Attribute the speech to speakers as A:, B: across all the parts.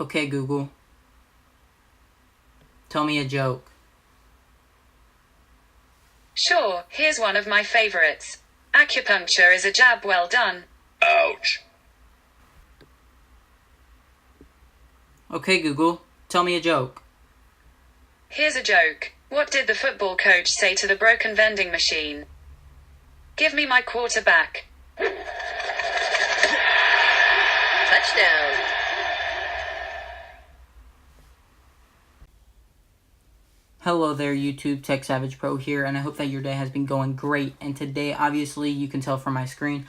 A: Okay, Google, tell me a joke.
B: Sure, here's one of my favorites. Acupuncture is a jab well done.
C: Ouch.
A: Okay, Google, tell me a joke.
B: Here's a joke. What did the football coach say to the broken vending machine? Give me my quarterback.
D: Touchdown.
A: Hello there, YouTube, Tech Savage Pro here, and I hope that your day has been going great. And today, obviously, you can tell from my screen,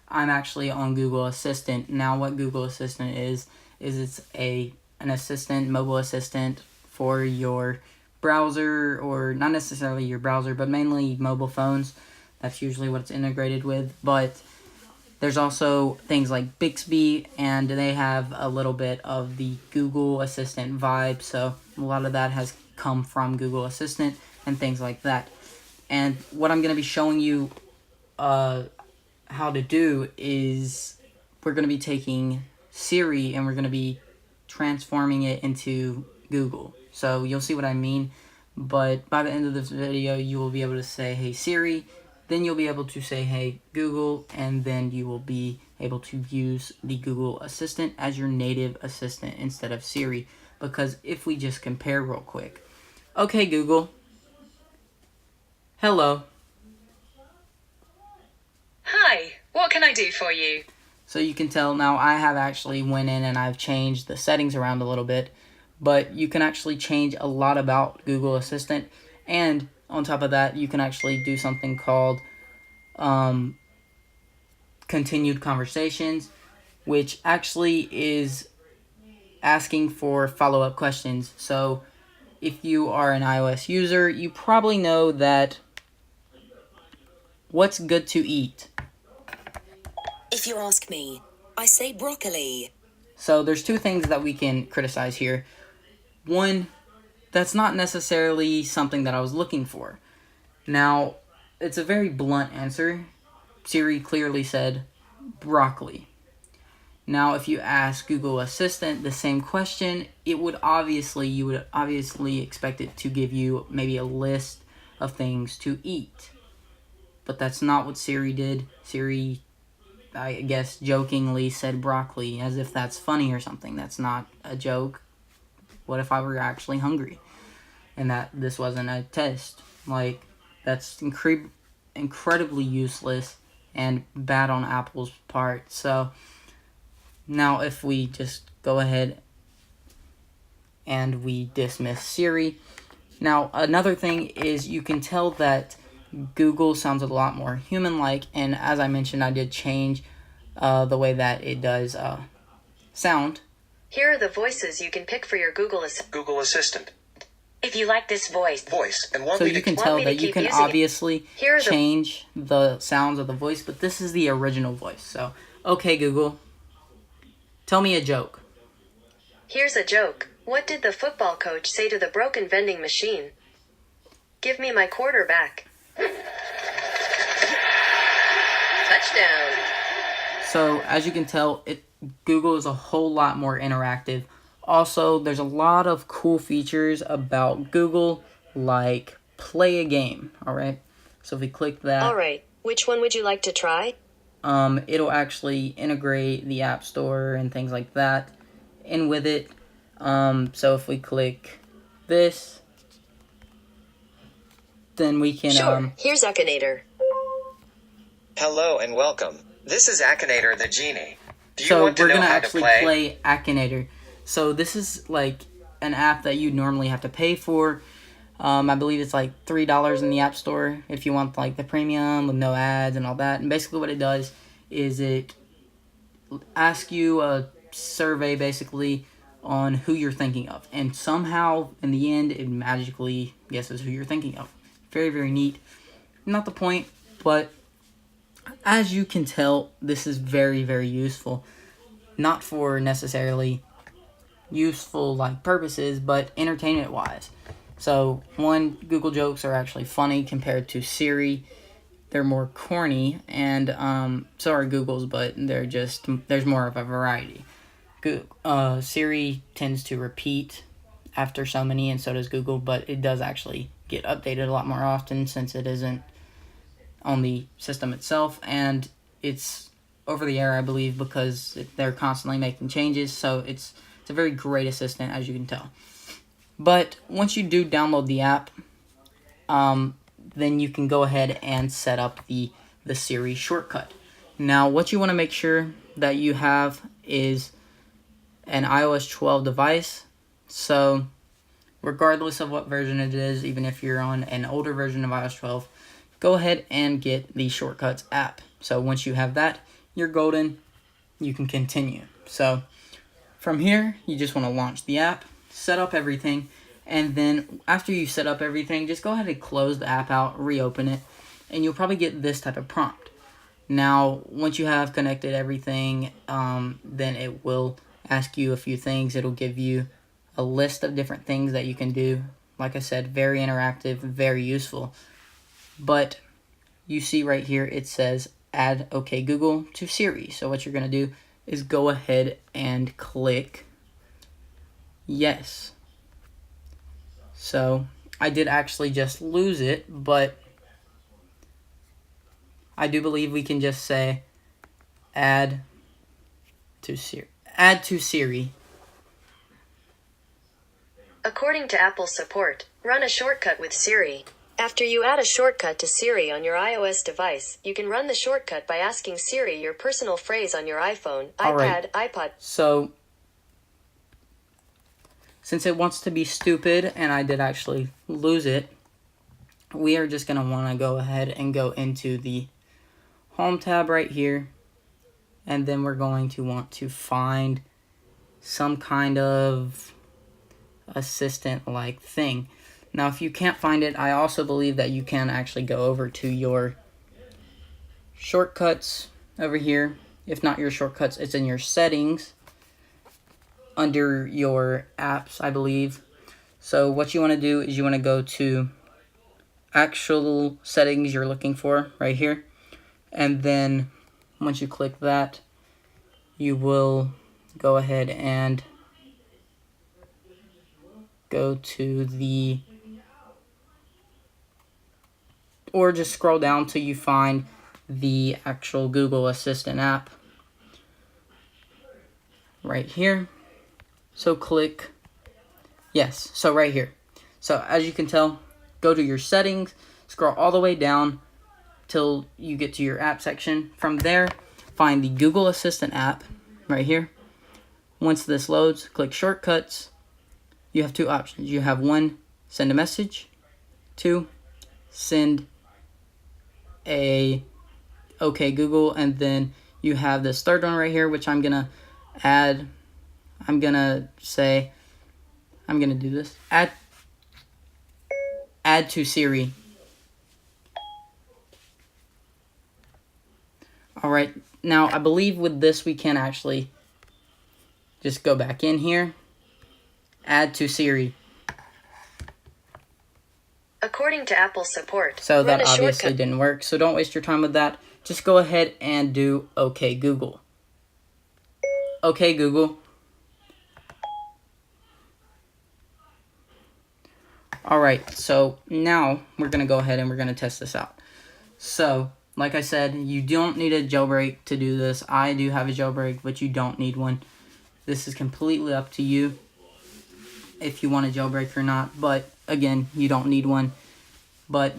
A: I'm actually on Google Assistant. Now, what Google Assistant is it's an assistant, mobile assistant for your browser, or not necessarily your browser, but mainly mobile phones. That's usually what it's integrated with, but there's also things like Bixby, and they have a little bit of the Google Assistant vibe, so a lot of that has come from Google Assistant and things like that. And what I'm going to be showing you how to do is we're going to be taking Siri and we're going to be transforming it into Google. So you'll see what I mean, but by the end of this video, you will be able to say, "Hey Siri," then you'll be able to say, "Hey Google," and then you will be able to use the Google Assistant as your native assistant instead of Siri. Because if we just compare real quick. Okay, Google. Hello.
B: Hi, what can I do for you?
A: So you can tell now I have actually went in and I've changed the settings around a little bit. But you can actually change a lot about Google Assistant. And on top of that, you can actually do something called continued conversations, which actually is asking for follow-up questions. So if you are an iOS user, you probably know that what's good to eat.
D: If you ask me, I say broccoli.
A: So there's two things that we can criticize here. One, that's not necessarily something that I was looking for. Now, it's a very blunt answer. Siri clearly said broccoli. Now, if you ask Google Assistant the same question, you would obviously expect it to give you maybe a list of things to eat. But that's not what Siri did. Siri, I guess, jokingly said broccoli, as if that's funny or something. That's not a joke. What if I were actually hungry and that this wasn't a test? Like, that's incredibly useless and bad on Apple's part. So now if we just go ahead and we dismiss Siri. Now another thing is you can tell that Google sounds a lot more human-like, and as I mentioned, I did change the way that it does sound.
B: Here are the voices you can pick for your Google
C: Assistant.
B: If you like this voice.
C: And want
A: So
C: me
A: you
C: to
A: can
B: want
A: tell
B: me to
A: that you
B: keep
A: can
B: using it.
A: obviously
B: Here are the-
A: change the sounds of the voice, but this is the original voice. So, okay, Google, tell me a joke.
B: Here's a joke. What did the football coach say to the broken vending machine? Give me my quarterback.
D: Touchdown.
A: So, as you can tell, Google is a whole lot more interactive. Also, there's a lot of cool features about Google, like play a game, alright? So if we click that,
B: Alright, which one would you like to try?
A: it'll actually integrate the App Store and things like that in with it. So if we click this, then we can,
B: Here's Akinator.
E: Hello and welcome. This is Akinator the Genie. Do you
A: so
E: want to
A: we're
E: know
A: gonna
E: how
A: actually
E: to play?
A: play Akinator. So this is like an app that you normally have to pay for. I believe it's like $3 in the App Store if you want like the premium with no ads and all that. And basically what it does is it asks you a survey basically on who you're thinking of. And somehow in the end it magically guesses who you're thinking of. Very, very neat. Not the point, but as you can tell, this is very, very useful. Not for necessarily useful like purposes, but entertainment wise. So one, Google jokes are actually funny compared to Siri. They're more corny, and so are Google's, but there's more of a variety. Siri tends to repeat after so many, and so does Google, but it does actually get updated a lot more often since it isn't on the system itself, and it's over the air, I believe, because they're constantly making changes, so it's a very great assistant, as you can tell. But once you do download the app, then you can go ahead and set up the Siri shortcut. Now, what you want to make sure that you have is an iOS 12 device. So, regardless of what version it is, even if you're on an older version of iOS 12, go ahead and get the Shortcuts app. So, once you have that, you're golden. You can continue. So, from here, you just want to launch the app, set up everything, and then after you set up everything, just go ahead and close the app out, reopen it, and you'll probably get this type of prompt. Now, once you have connected everything, then it will ask you a few things. It'll give you a list of different things that you can do. Like I said, very interactive, very useful. But you see right here, it says add OK Google to Siri. So what you're going to do is go ahead and click yes. So I did actually just lose it, but I do believe we can just say add to Siri. Add to Siri.
C: According to Apple support, run a shortcut with Siri. After you add a shortcut to Siri on your iOS device, you can run the shortcut by asking Siri your personal phrase on your iPhone, iPad, iPod.
A: So, since it wants to be stupid, and I did actually lose it, we are just going to want to go ahead and go into the Home tab right here, and then we're going to want to find some kind of assistant-like thing. Now, if you can't find it, I also believe that you can actually go over to your shortcuts over here. If not your shortcuts, it's in your settings under your apps, I believe. So what you want to do is you want to go to actual settings you're looking for right here. And then once you click that, you will go ahead and go to the, or just scroll down till you find the actual Google Assistant app right here. So click yes. So right here. So as you can tell, go to your settings, scroll all the way down till you get to your app section. From there, find the Google Assistant app right here. Once this loads, click shortcuts. You have two options. You have one, send a message. Two, send a OK Google. And then you have this third one right here, which I'm going to add. I'm going to do this. Add to Siri. Alright, now I believe with this we can actually just go back in here. Add to Siri.
C: According to Apple support,
A: So that
C: run a
A: obviously
C: shortcut.
A: didn't work, so don't waste your time with that. Just go ahead and do OK Google. OK Google. Alright, so now we're going to go ahead and we're going to test this out. So, like I said, you don't need a jailbreak to do this. I do have a jailbreak, but you don't need one. This is completely up to you if you want a jailbreak or not. But again, you don't need one. But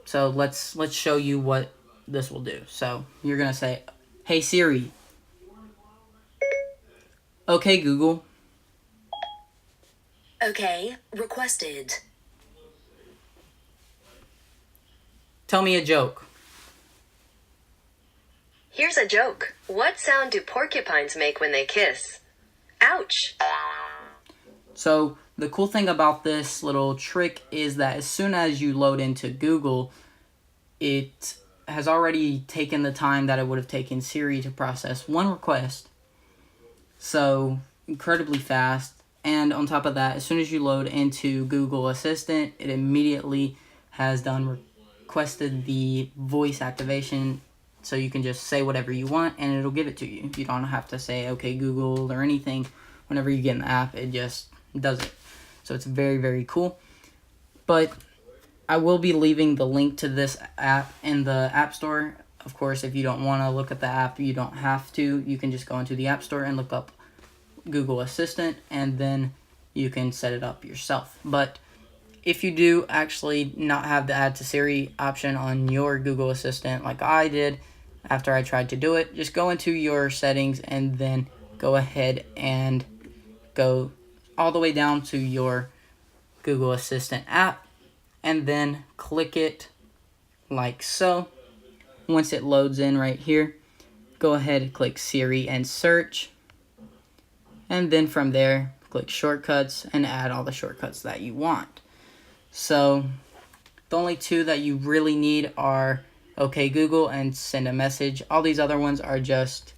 A: so let's show you what this will do. So you're gonna say, "Hey Siri, OK Google,
D: Okay, requested.
A: tell me a joke."
C: Here's a joke. What sound do porcupines make when they kiss? Ouch!
A: So the cool thing about this little trick is that as soon as you load into Google, it has already taken the time that it would have taken Siri to process one request. So incredibly fast. And on top of that, as soon as you load into Google Assistant, it immediately has requested the voice activation So you can just say whatever you want and it'll give it to you. You don't have to say, okay, Google or anything. Whenever you get in the app, it just does it. So it's very, very cool. But I will be leaving the link to this app in the App Store. Of course, if you don't want to look at the app, you don't have to. You can just go into the App Store and look up Google Assistant, and then you can set it up yourself. But if you do actually not have the Add to Siri option on your Google Assistant like I did after I tried to do it, just go into your settings and then go ahead and go all the way down to your Google Assistant app and then click it like so. Once it loads in right here, go ahead and click Siri and search, and then from there click shortcuts and add all the shortcuts that you want. So the only two that you really need are OK Google and send a message. All these other ones are just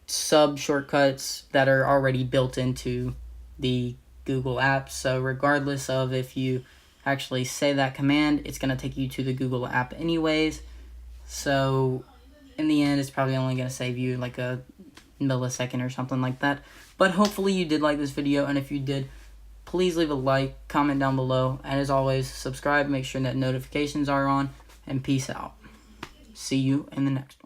A: sub shortcuts that are already built into the Google app. So regardless of if you actually say that command, it's going to take you to the Google app anyways. So in the end, it's probably only going to save you like a millisecond or something like that. But hopefully you did like this video, and if you did, please leave a like, comment down below, and as always, subscribe, make sure that notifications are on, and peace out. See you in the next one.